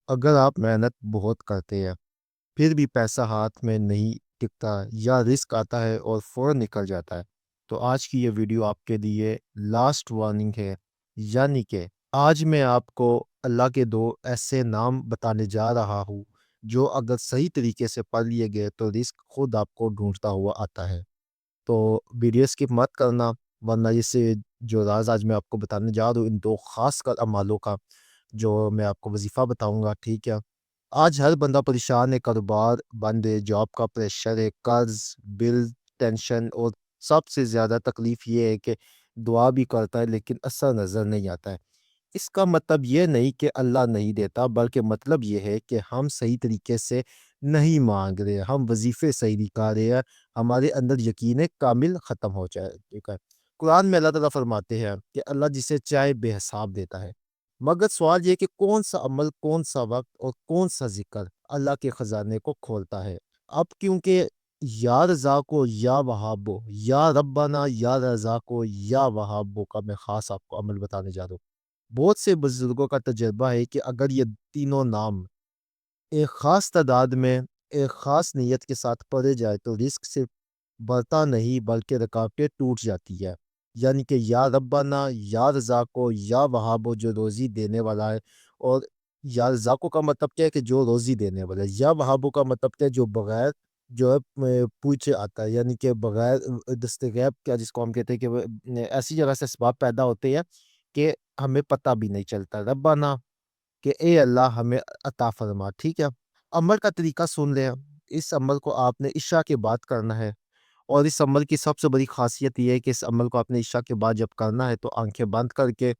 اگر آپ محنت بہت کرتے ہیں پھر بھی پیسہ ہاتھ میں نہیں ٹکتا یا رسک آتا ہے اور فوراً نکل جاتا ہے تو آج کی یہ ویڈیو آپ کے لیے لاسٹ وارننگ ہے۔ یعنی کہ آج میں آپ کو اللہ کے دو ایسے نام بتانے جا رہا ہوں جو اگر صحیح طریقے سے پڑھ لیے گئے تو رزق خود آپ کو ڈھونڈتا ہوا آتا ہے۔ تو ویڈیو اسکپ مت کرنا، ورنہ اس سے جو راز آج میں آپ کو بتانے جا رہا ہوں ان دو خاص کر اعمالوں کا جو میں آپ کو وظیفہ بتاؤں گا، ٹھیک ہے؟ آج ہر بندہ پریشان ہے، کاروبار بند ہے، جاب کا پریشر ہے، قرض، بل، ٹینشن، اور سب سے زیادہ تکلیف یہ ہے کہ دعا بھی کرتا ہے لیکن اثر نظر نہیں آتا ہے۔ اس کا مطلب یہ نہیں کہ اللہ نہیں دیتا، بلکہ مطلب یہ ہے کہ ہم صحیح طریقے سے نہیں مانگ رہے، ہم وظیفے صحیح نہیں کر رہے ہیں، ہمارے اندر یقین کامل ختم ہو جائے، ٹھیک ہے؟ قرآن میں اللہ تعالیٰ فرماتے ہیں کہ اللہ جسے چاہے بے حساب دیتا ہے، مگر سوال یہ کہ کون سا عمل، کون سا وقت اور کون سا ذکر اللہ کے خزانے کو کھولتا ہے۔ اب کیونکہ یا رزاقو یا وہابو، یا ربنا یا رزاقو یا وہابو کا میں خاص آپ کو عمل بتانے جا رہا ہوں۔ بہت سے بزرگوں کا تجربہ ہے کہ اگر یہ تینوں نام ایک خاص تعداد میں ایک خاص نیت کے ساتھ پڑھے جائے تو رزق صرف بڑھتا نہیں بلکہ رکاوٹیں ٹوٹ جاتی ہے۔ یعنی کہ یا ربنا یا رزاقو یا وہابو جو روزی دینے والا ہے، اور یا رزاقو کا مطلب کیا ہے کہ جو روزی دینے والا ہے، یا وہابو کا مطلب کیا ہے جو بغیر جو ہے پوچھے آتا ہے، یعنی کہ بغیر دستغیب کیا جس کو ہم کہتے ہیں کہ ایسی جگہ سے اسباب پیدا ہوتے ہیں کہ ہمیں پتہ بھی نہیں چلتا۔ ربنا کہ اے اللہ ہمیں عطا فرما، ٹھیک ہے؟ عمل کا طریقہ سن لیں۔ اس عمل کو آپ نے عشاء کے بعد کرنا ہے، اور اس عمل کی سب سے بڑی خاصیت یہ ہے کہ اس عمل کو آپ نے عشاء کے بعد جب کرنا ہے تو آنکھیں بند کر کے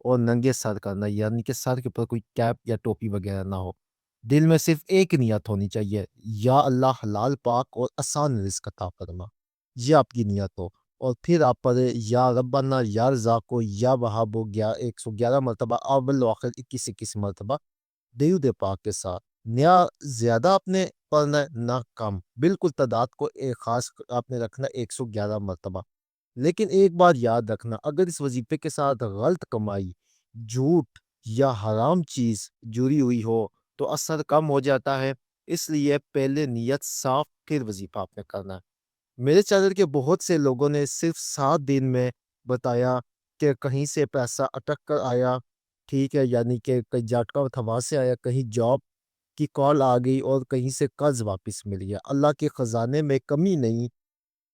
اور ننگے سر کرنا ہے، یعنی کہ سر کے اوپر کوئی کیپ یا ٹوپی وغیرہ نہ ہو۔ دل میں صرف ایک نیت ہونی چاہیے، یا اللہ حلال پاک اور آسان رزق عطا فرما، یہ آپ کی نیت ہو۔ اور پھر آپ پڑھے یا ربنا یا رزاقو یا وہابو 111 مرتبہ، اول و آخر 21 مرتبہ درود پاک کے ساتھ۔ نیا زیادہ آپ نے پڑھنا ہے نہ کم، بالکل تعداد کو ایک خاص آپ نے رکھنا 111 مرتبہ۔ لیکن ایک بات یاد رکھنا، اگر اس وظیفے کے ساتھ غلط کمائی، جھوٹ یا حرام چیز جڑی ہوئی ہو تو اثر کم ہو جاتا ہے، اس لیے پہلے نیت صاف پھر وظیفہ آپ نے کرنا ہے۔ میرے چینل کے بہت سے لوگوں نے صرف 7 دن میں بتایا کہ کہیں سے پیسہ اٹک کر آیا، ٹھیک ہے؟ یعنی کہ کہیں جھٹکا تھما سے آیا، کہیں جاب کی کال آ گئی، اور کہیں سے قرض واپس مل گیا۔ اللہ کے خزانے میں کمی نہیں،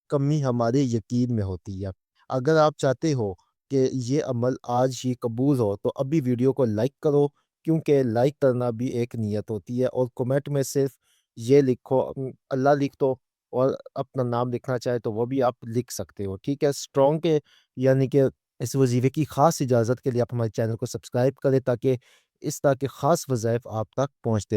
کمی ہمارے یقین میں ہوتی ہے۔ اگر آپ چاہتے ہو کہ یہ عمل آج ہی قبول ہو تو ابھی ویڈیو کو لائک کرو، کیونکہ لائک کرنا بھی ایک نیت ہوتی ہے، اور کمنٹ میں صرف یہ لکھو، اللہ لکھ دو، اور اپنا نام لکھنا چاہے تو وہ بھی آپ لکھ سکتے ہو، ٹھیک ہے؟ اسٹرانگ کے یعنی کہ اس وظیفے کی خاص اجازت کے لیے آپ ہمارے چینل کو سبسکرائب کریں تاکہ اس طرح کے خاص وظائف آپ تک پہنچتے